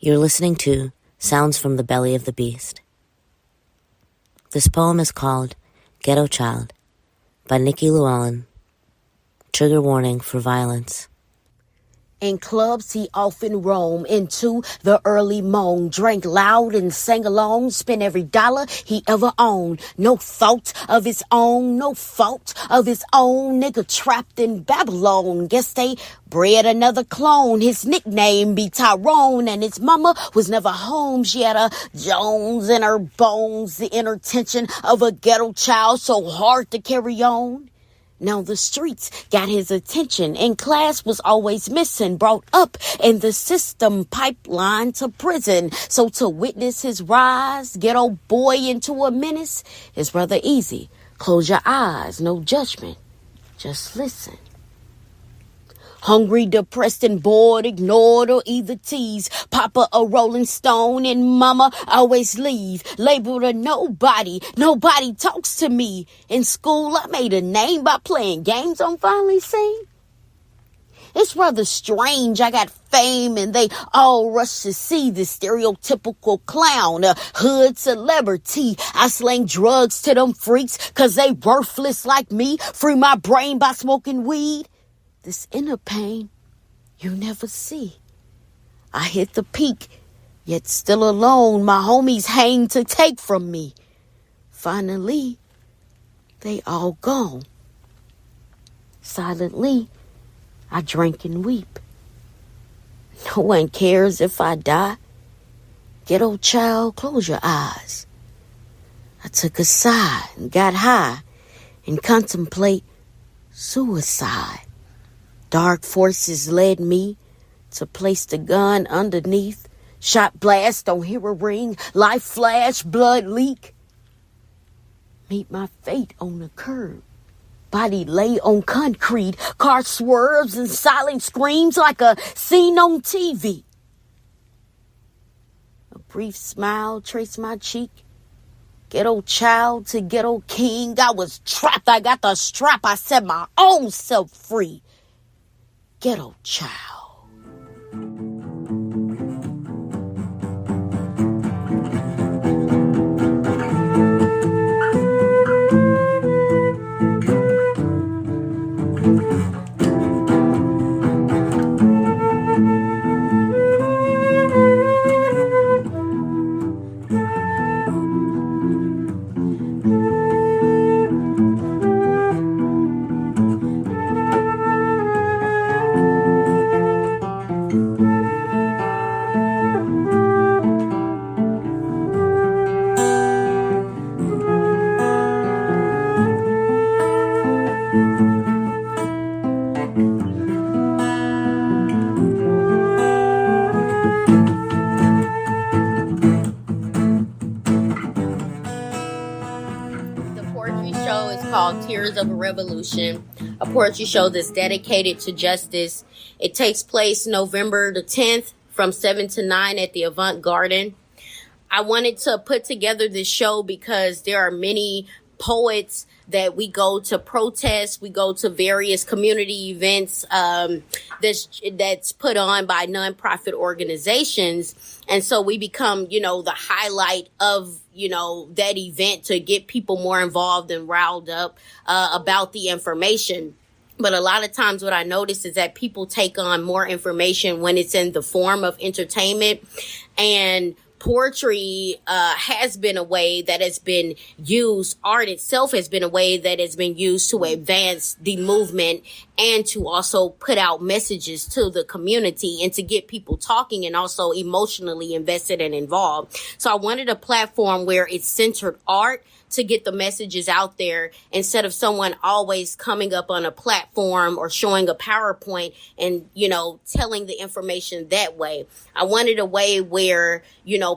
You're listening to Sounds from the Belly of the Beast. This poem is called Ghetto Child by Nikki Luellen. Trigger warning for violence. In clubs he often roamed into the early moan, drank loud and sang along, spent every dollar he ever owned. No thought of his own, no fault of his own. Nigga trapped in Babylon, guess they bred another clone. His nickname be Tyrone, and his mama was never home. She had a Jones in her bones, the inner tension of a ghetto child, so hard to carry on. Now the streets got his attention, and class was always missing, brought up in the system, pipeline to prison. So to witness his rise, ghetto boy into a menace, is rather easy. Close your eyes, no judgment, just listen. Hungry, depressed, and bored, ignored, or either tease. Papa a rolling stone, and mama always leave. Labeled a nobody, nobody talks to me. In school, I made a name by playing games on finally seen. It's rather strange, I got fame and they all rush to see the stereotypical clown, a hood celebrity. I slang drugs to them freaks, cause they worthless like me. Free my brain by smoking weed. This inner pain you never see. I hit the peak, yet still alone. My homies hang to take from me. Finally, they all gone. Silently, I drink and weep. No one cares if I die. Ghetto child, close your eyes. I took a sigh and got high and contemplate suicide. Dark forces led me to place the gun underneath. Shot blast, don't hear a ring. Life flash, blood leak. Meet my fate on the curb. Body lay on concrete. Car swerves and silent screams like a scene on TV. A brief smile traced my cheek. Ghetto child to ghetto king. I was trapped. I got the strap. I set my own self free. Ghetto child. Tears of a Revolution, a poetry show that's dedicated to justice. It takes place November the 10th from 7 to 9 at the Avant Garden. I wanted to put together this show because there are many poets that we go to protest. We go to various community events that's put on by nonprofit organizations. And so we become, the highlight of, that event to get people more involved and riled up about the information. But a lot of times what I notice is that people take on more information when it's in the form of entertainment, and poetry has been a way that has been used. Art itself has been a way that has been used to advance the movement and to also put out messages to the community and to get people talking and also emotionally invested and involved. So I wanted a platform where it's centered art to get the messages out there instead of someone always coming up on a platform or showing a PowerPoint and, telling the information that way. I wanted a way where,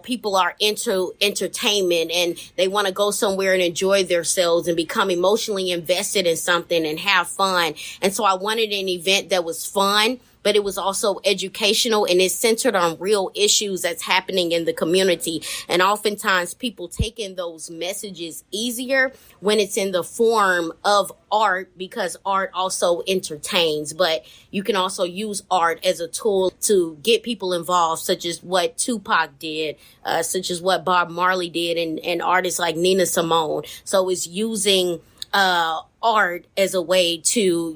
people are into entertainment and they want to go somewhere and enjoy themselves and become emotionally invested in something and have fun. And so I wanted an event that was fun, but it was also educational, and it's centered on real issues that's happening in the community. And oftentimes people take in those messages easier when it's in the form of art, because art also entertains, but you can also use art as a tool to get people involved, such as what Tupac did, such as what Bob Marley did, and artists like Nina Simone. So it's using art as a way to,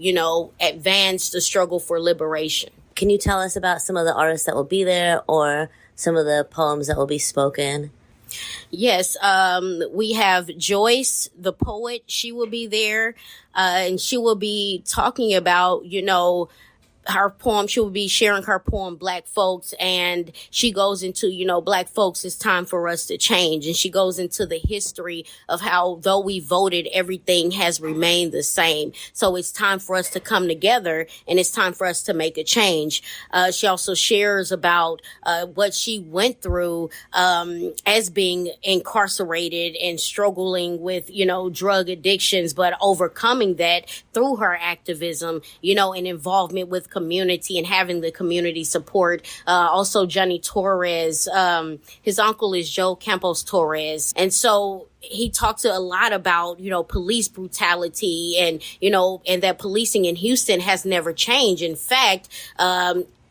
advance the struggle for liberation. Can you tell us about some of the artists that will be there, or some of the poems that will be spoken? Yes, we have Joyce, the poet. She will be there, and she will be talking about, her poem. She will be sharing her poem, Black Folks, and she goes into, Black folks, it's time for us to change. And she goes into the history of how, though we voted, everything has remained the same. So it's time for us to come together, and it's time for us to make a change. She also shares about what she went through as being incarcerated and struggling with, drug addictions, but overcoming that through her activism, and involvement with community and having the community support. Also, Johnny Torres, his uncle is Joe Campos Torres. And so he talks a lot about, police brutality and, and that policing in Houston has never changed. In fact,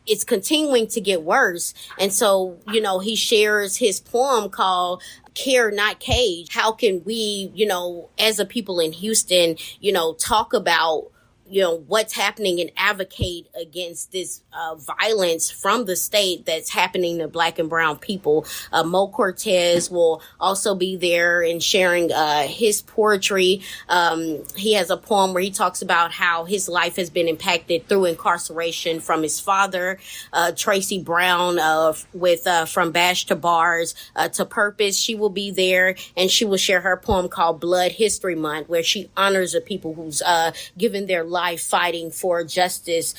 it's continuing to get worse. And so, he shares his poem called Care Not Cage. How can we, as a people in Houston, talk about what's happening and advocate against this violence from the state that's happening to Black and brown people. Mo Cortez will also be there and sharing his poetry. He has a poem where he talks about how his life has been impacted through incarceration from his father. Tracy Brown with From Bash to Bars to Purpose. She will be there, and she will share her poem called Blood History Month, where she honors the people who's given their life fighting for justice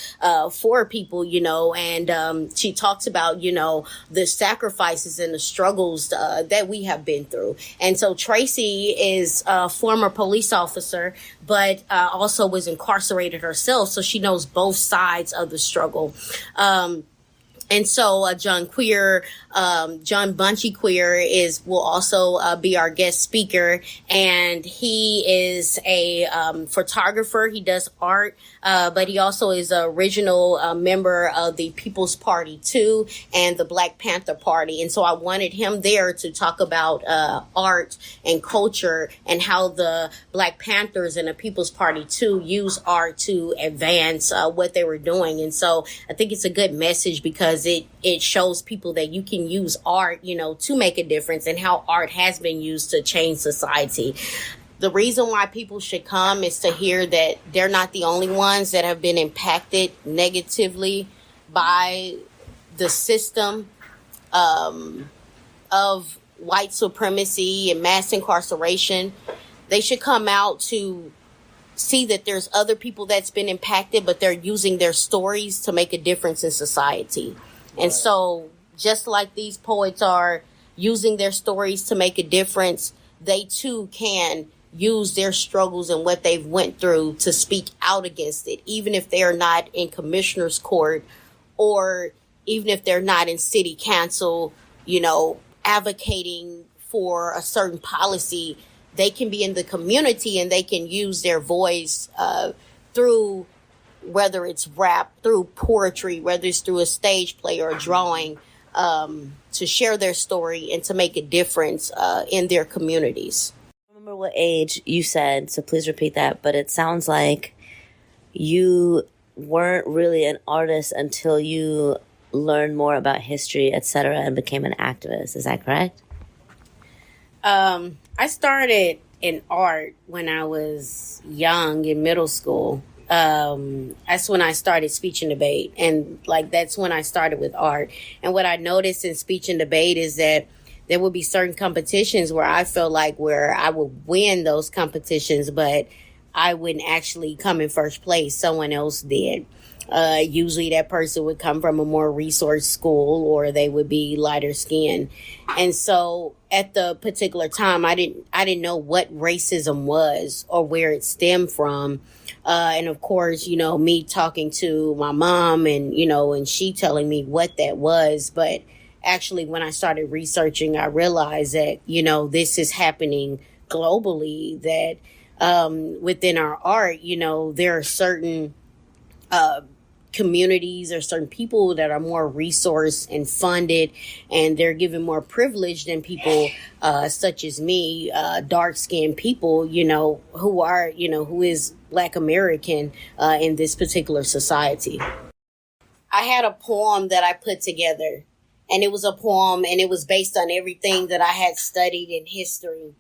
for people, and she talks about, the sacrifices and the struggles that we have been through. And so Tracy is a former police officer, but also was incarcerated herself, so she knows both sides of the struggle. And so John Bunchy Queer will also be our guest speaker, and he is a photographer. He does art, but he also is an original member of the People's Party too, and the Black Panther Party. And so I wanted him there to talk about art and culture, and how the Black Panthers and the People's Party too use art to advance what they were doing. And so I think it's a good message, because it shows people that you can use art, to make a difference, and how art has been used to change society. The reason why people should come is to hear that they're not the only ones that have been impacted negatively by the system of white supremacy and mass incarceration. They should come out to see that there's other people that's been impacted, but they're using their stories to make a difference in society. And so just like these poets are using their stories to make a difference, they too can use their struggles and what they've went through to speak out against it, even if they are not in commissioner's court, or even if they're not in city council, advocating for a certain policy. They can be in the community, and they can use their voice through, whether it's rap, through poetry, whether it's through a stage play or a drawing, to share their story and to make a difference in their communities. I remember what age you said, so please repeat that, but it sounds like you weren't really an artist until you learned more about history, etc., and became an activist. Is that correct? I started in art when I was young, in middle school. That's when I started speech and debate. And that's when I started with art. And what I noticed in speech and debate is that there would be certain competitions where I felt where I would win those competitions, but I wouldn't actually come in first place. Someone else did. Usually that person would come from a more resource school, or they would be lighter skinned. And so at the particular time, I didn't know what racism was or where it stemmed from. And of course, me talking to my mom and, and she telling me what that was. But actually, when I started researching, I realized that, this is happening globally, that within our art, there are certain communities or certain people that are more resourced and funded, and they're given more privilege than people such as me, dark-skinned people, who is Black American in this particular society. I had a poem that I put together, and it was a poem, and it was based on everything that I had studied in history.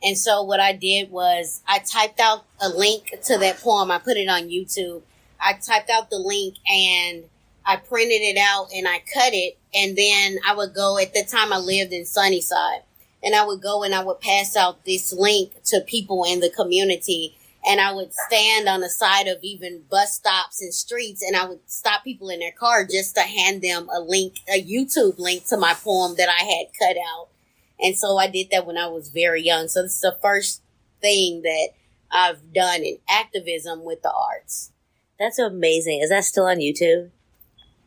And so what I did was I typed out a link to that poem. I put it on YouTube. I typed out the link and I printed it out and I cut it. And then I would go, at the time I lived in Sunnyside, and I would go and I would pass out this link to people in the community. And I would stand on the side of even bus stops and streets, and I would stop people in their car just to hand them a YouTube link to my poem that I had cut out. And so I did that when I was very young. So this is the first thing that I've done in activism with the arts. That's amazing. Is that still on YouTube?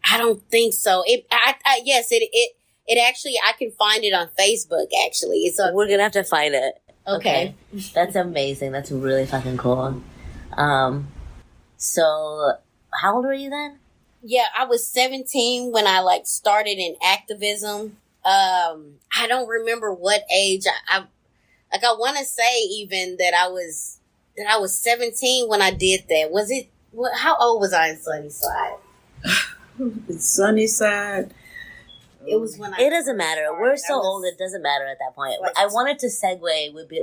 I don't think so. Yes, it actually, I can find it on Facebook, actually. We're going to have to find it. Okay. That's amazing. That's really fucking cool. So how old were you then? Yeah, I was 17 when I started in activism. I don't remember what age. I want to say even that I was 17 when I did that. Was it? How old was I in Sunnyside? In Sunnyside. It was when It doesn't matter. We're so old, it doesn't matter at that point. I wanted to segue would be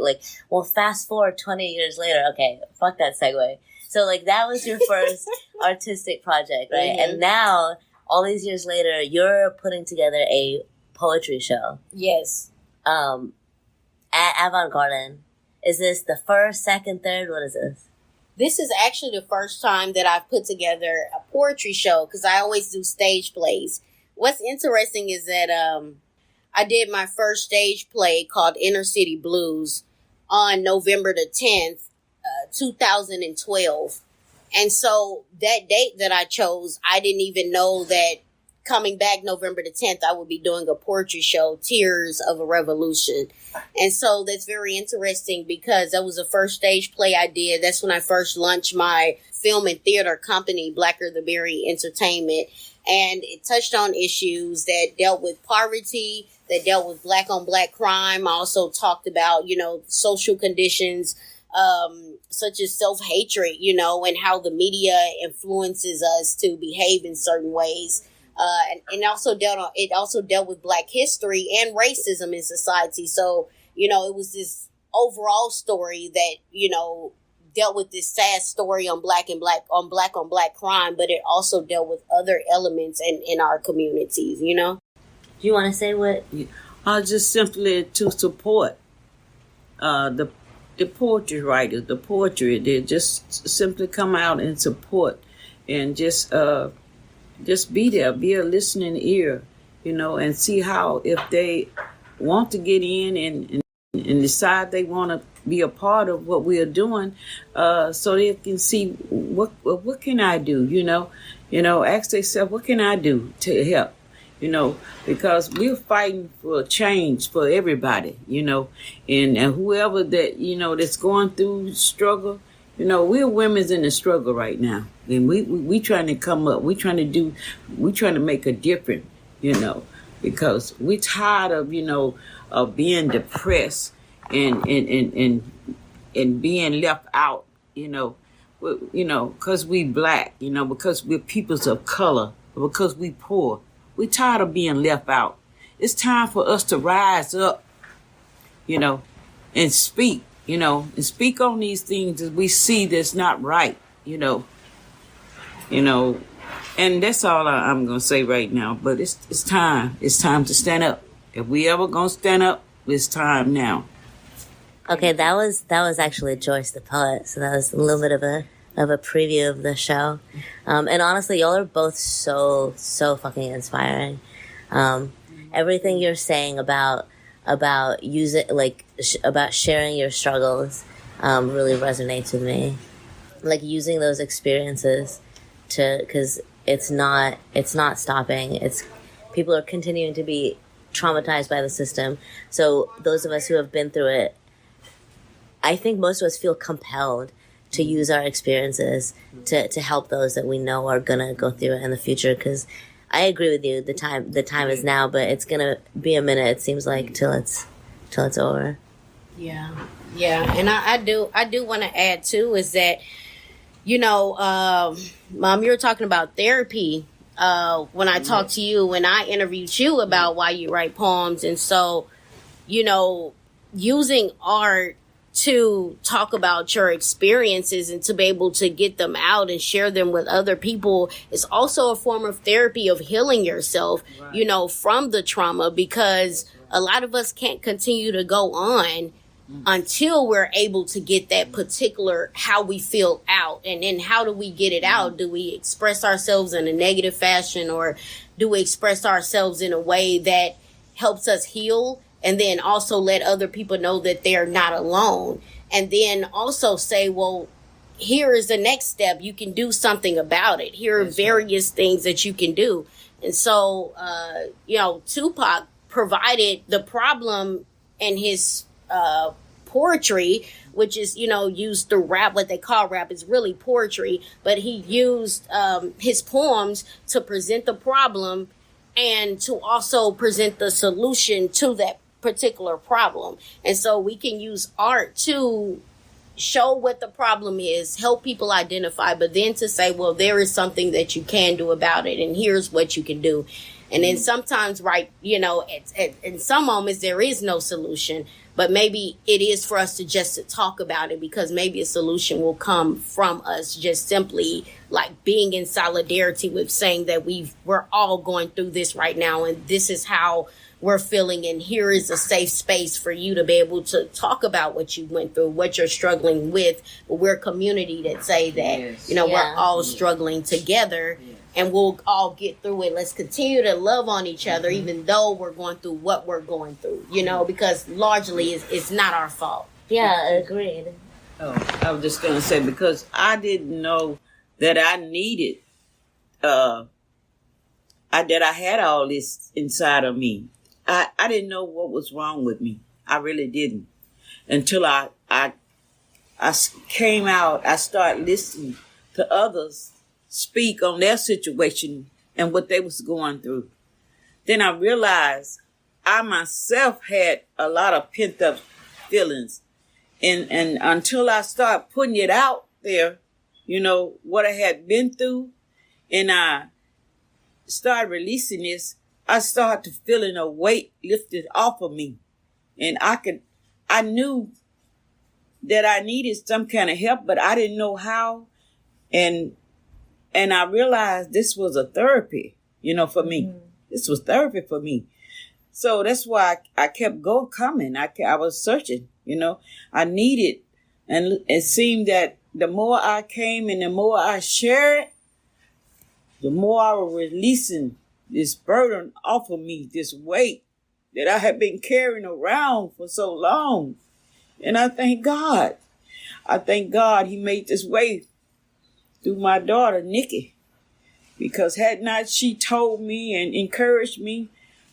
fast forward 20 years later. Okay, fuck that segue. So that was your first artistic project, right? Mm-hmm. And now, all these years later, you're putting together a poetry show. Yes. At Avant Garden. Is this the first, second, third? What is this? This is actually the first time that I've put together a poetry show, because I always do stage plays. What's interesting is that I did my first stage play called Inner City Blues on November the 10th, 2012. And so that date that I chose, I didn't even know that coming back November the 10th, I would be doing a poetry show, Tears of a Revolution. And so that's very interesting because that was the first stage play I did. That's when I first launched my film and theater company, Blacker the Berry Entertainment. And it touched on issues that dealt with poverty, that dealt with Black on Black crime. I also talked about, social conditions, such as self-hatred, and how the media influences us to behave in certain ways. And also dealt with Black history and racism in society. So, it was this overall story that, dealt with this sad story on Black on Black crime, but it also dealt with other elements in our communities, Do you want to say what? Just simply to support the poetry writers, the poetry. They just simply come out and support and just be there, be a listening ear, and see how, if they want to get in and decide they want to be a part of what we are doing, so they can see what can I do, ask themselves, what can I do to help, because we're fighting for change for everybody, and whoever that, that's going through struggle, we're women's in the struggle right now, and we trying to come up, we trying to make a difference, because we're tired of being depressed and being left out, because we Black, because we're peoples of color, because we poor. We're tired of being left out. It's time for us to rise up, and speak, and speak on these things that we see that's not right, and that's all I'm going to say right now. But it's time. It's time to stand up. If we ever going to stand up, it's time now. Okay, that was actually Joyce the poet. So that was a little bit of a preview of the show. And honestly, y'all are both so fucking inspiring. Everything you're saying about using, about sharing your struggles, really resonates with me. like using those experiences because it's not stopping. It's people are continuing to be traumatized by the system. So those of us who have been through it, I think most of us feel compelled to use our experiences to help those that we know are gonna go through it in the future. Because I agree with you, the time is now, but it's gonna be a minute. It seems like till it's over. Yeah, and I do want to add too is that, you know, Mom, you were talking about therapy when I talked to you, when I interviewed you about why you write poems, and so, you know, using art to talk about your experiences and to be able to get them out and share them with other people is also a form of therapy of healing yourself, right, you know, from the trauma, because a lot of us can't continue to go on until we're able to get that particular how we feel out. And then how do we get it out? Do we express ourselves in a negative fashion, or do we express ourselves in a way that helps us heal? And then also let other people know that they're not alone. And then also say, well, here is the next step. You can do something about it. Here are various things that you can do. And so, you know, Tupac provided the problem in his poetry, which is, you know, used through rap. What they call rap is really poetry. But he used his poems to present the problem and to also present the solution to that particular problem. And so we can use art to show what the problem is, help people identify, but then to say, well, there is something that you can do about it, and here's what you can do. And then sometimes, right, you know, in some moments there is no solution, but maybe it is for us to talk about it, because maybe a solution will come from us just simply like being in solidarity with saying that we're all going through this right now, and this is how we're feeling, and here is a safe space for you to be able to talk about what you went through, what you're struggling with. But we're a community that say that, you know, we're all struggling together, and we'll all get through it. Let's continue to love on each other, even though we're going through what we're going through, you know, because largely it's not our fault. Yeah, agreed. Oh, I was just going to say, because I didn't know that I needed, that I had all this inside of me. I didn't know what was wrong with me. I really didn't. Until I came out, I started listening to others speak on their situation and what they was going through. Then I realized I myself had a lot of pent up feelings. And until I started putting it out there, you know, what I had been through, and I started releasing this, I started feeling a weight lifted off of me. And I knew that I needed some kind of help, but I didn't know how. And I realized this was a therapy, you know, for me. This was therapy for me. So that's why I kept coming. I was searching, you know. I needed, and it seemed that the more I came and the more I shared, the more I was releasing this burden off of me, this weight that I had been carrying around for so long. And I thank God. I thank God he made this way through my daughter, Nikki. Because had not she told me and encouraged me,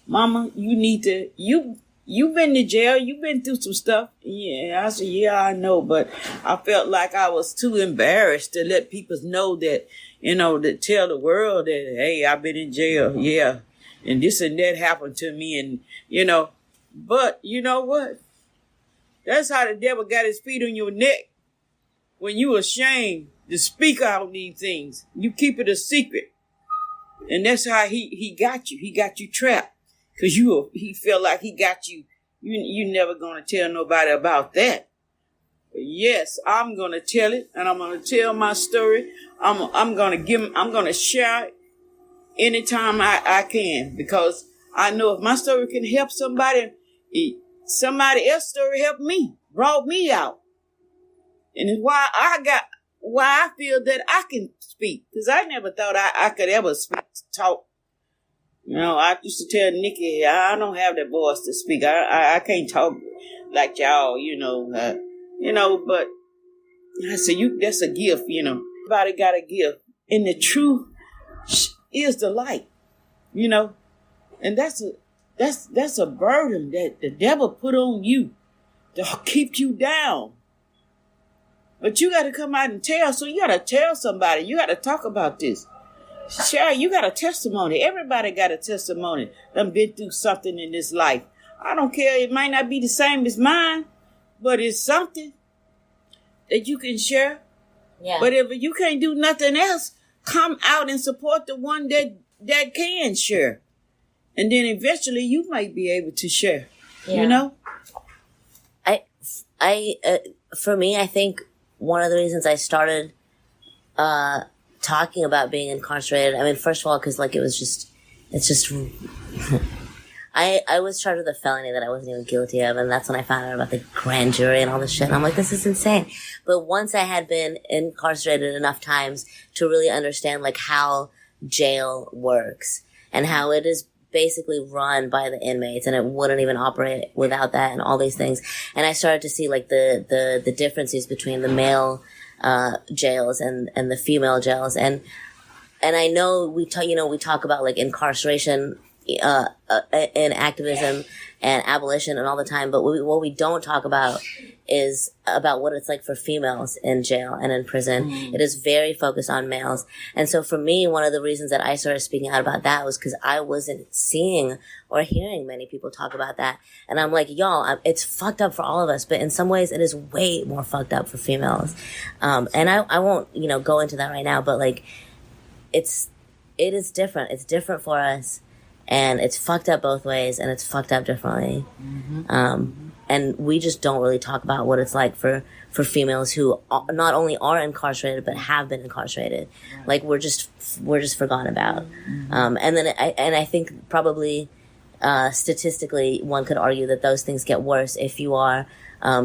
Mama, you need to, you've been to jail, you've been through some stuff. Yeah, I said, yeah, I know. But I felt like I was too embarrassed to let people know that, you know, to tell the world that, hey, I've been in jail, yeah, and this and that happened to me, and, you know, but you know what? That's how the devil got his feet on your neck. When you ashamed to speak out these things, you keep it a secret, and that's how he got you. He got you trapped, because he felt like he got you. You never gonna tell nobody about that. Yes, I'm going to tell it, and I'm going to tell my story. I'm going to share it anytime I can, because I know if my story can help somebody else's story helped me, brought me out. And it's why I feel that I can speak, because I never thought I could ever talk. You know, I used to tell Nikki, I don't have that voice to speak. I can't talk like y'all, you know, but I said, that's a gift, Everybody got a gift. And the truth is the light, And that's a burden that the devil put on you to keep you down. But you got to come out and tell. So you got to tell somebody. You got to talk about this. Share, you got a testimony. Everybody got a testimony. Done been through something in this life. I don't care. It might not be the same as mine, but it's something that you can share. Yeah. But if you can't do nothing else, come out and support the one that can share. And then eventually you might be able to share, For me, I think one of the reasons I started talking about being incarcerated, I mean, first of all, because I was charged with a felony that I wasn't even guilty of, and that's when I found out about the grand jury and all this shit. And I'm like, this is insane. But once I had been incarcerated enough times to really understand like how jail works and how it is basically run by the inmates and it wouldn't even operate without that and all these things. And I started to see like the differences between the male jails and the female jails. And I know we talk about like incarceration in activism and abolition and all the time, but what we don't talk about is about what it's like for females in jail and in prison. It is very focused on males. And so for me, one of the reasons that I started speaking out about that was because I wasn't seeing or hearing many people talk about that. And I'm like, y'all, it's fucked up for all of us, but in some ways it is way more fucked up for females. And I won't, go into that right now, but like, it is different. It's different for us. And it's fucked up both ways, and it's fucked up differently. And we just don't really talk about what it's like for females who not only are incarcerated but have been incarcerated. Like we're just forgotten about. And I think probably statistically one could argue that those things get worse if you are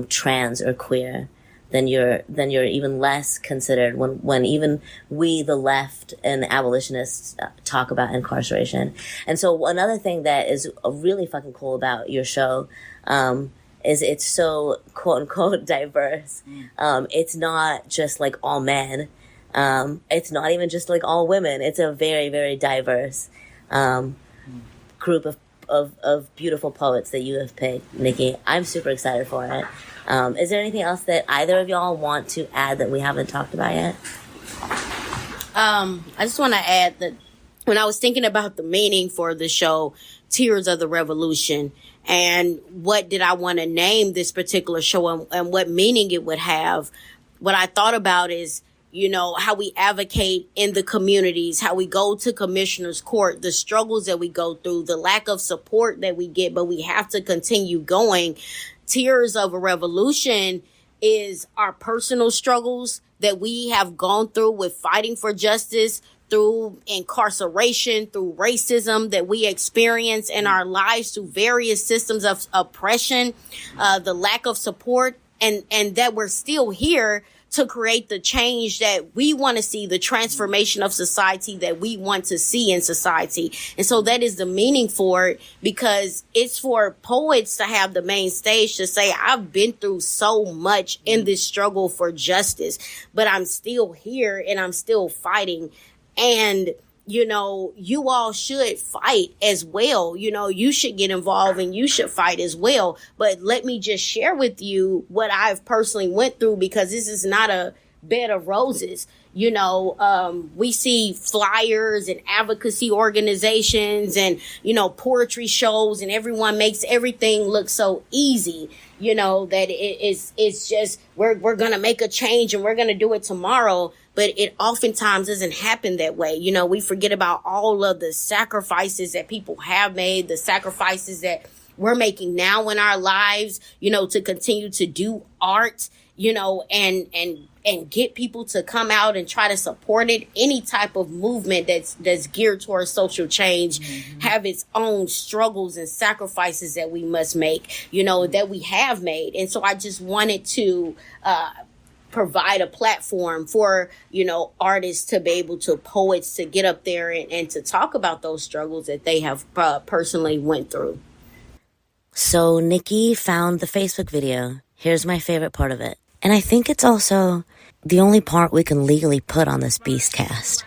trans or queer. Then you're even less considered when even we, the left and abolitionists, talk about incarceration. And so another thing that is really fucking cool about your show, is it's so quote unquote diverse. It's not just like all men. It's not even just like all women. It's a very, very diverse, group of beautiful poets that you have picked, Nikki. I'm super excited for it. Is there anything else that either of y'all want to add that we haven't talked about yet? I just want to add that when I was thinking about the meaning for the show, Tears of the Revolution, and what did I want to name this particular show and what meaning it would have, what I thought about is, how we advocate in the communities, how we go to commissioner's court, the struggles that we go through, the lack of support that we get, but we have to continue going. Tears of a Revolution is our personal struggles that we have gone through with fighting for justice, through incarceration, through racism that we experience in our lives, through various systems of oppression, the lack of support, and that we're still here to create the change that we want to see, the transformation of society that we want to see in society. And so that is the meaning for it, because it's for poets to have the main stage to say, I've been through so much in this struggle for justice, but I'm still here and I'm still fighting. And you all should fight as well. You should get involved and you should fight as well. But let me just share with you what I've personally went through, because this is not a bed of roses. We see flyers and advocacy organizations and, poetry shows, and everyone makes everything look so easy, that it's just, we're going to make a change and we're going to do it tomorrow. But it oftentimes doesn't happen that way. We forget about all of the sacrifices that people have made, the sacrifices that we're making now in our lives, to continue to do art, and get people to come out and try to support it. Any type of movement that's geared towards social change have its own struggles and sacrifices that we must make, that we have made. And so I just wanted to, provide a platform for, artists to be able to, poets to get up there and to talk about those struggles that they have personally went through. So Nikki found the Facebook video. Here's my favorite part of it. And I think it's also the only part we can legally put on this beast cast.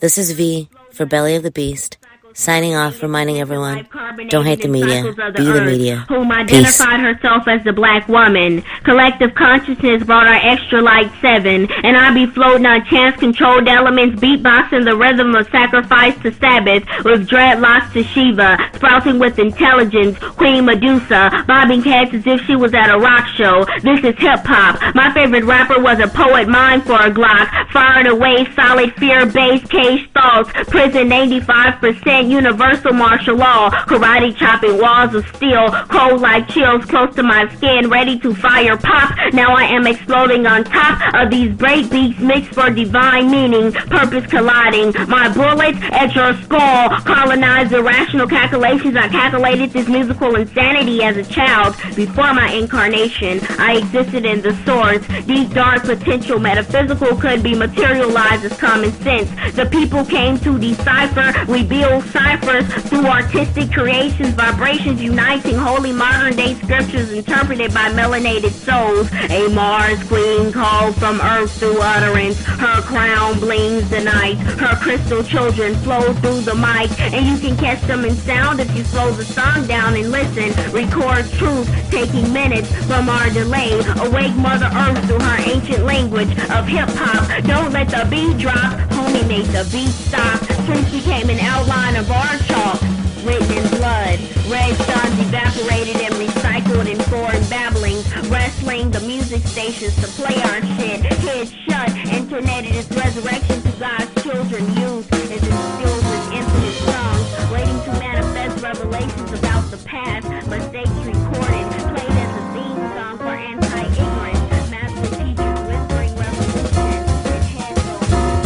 This is V for Belly of the Beast, signing off, reminding everyone, don't hate the media, be the media. Whom Peace. identified herself as the black woman. Collective consciousness brought our extra light 7, and I be floating on chance-controlled elements, beatboxing the rhythm of sacrifice to Sabbath, with dreadlocks to Shiva, sprouting with intelligence, Queen Medusa, bobbing heads as if she was at a rock show. This is hip-hop. My favorite rapper was a poet, mine for a Glock, firing away solid fear-based cage thoughts, prison 85%, universal martial law, karate chopping walls of steel, cold like chills close to my skin, ready to fire pop. Now I am exploding on top of these break beats mixed for divine meaning, purpose colliding. My bullets at your skull colonize irrational calculations. I calculated this musical insanity as a child. Before my incarnation, I existed in the source. Deep dark potential metaphysical could be materialized as common sense. The people came to decipher, we build ciphers through artistic creations, vibrations uniting holy modern day scriptures interpreted by melanated souls. A Mars queen called from earth through utterance. Her crown blings the night. Her crystal children flow through the mic, and you can catch them in sound if you slow the song down and listen. Record truth, taking minutes from our delay. Awake Mother Earth through her ancient language of hip-hop. Don't let the beat drop, homie, make the beat stop. Truth became an outline of our chalk, written in blood. Red suns evaporated and recycled in foreign babblings. Wrestling the music stations to play our shit. Heads shut, internet is resurrection to God's children. Youth is instilled with infinite songs, waiting to manifest revelations about the past. Mistakes recorded, played as a theme song for anti-ignorance. Master teachers whispering revolution and headphones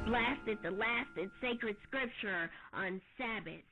blasted the lasted sacred scripture on Sabbath.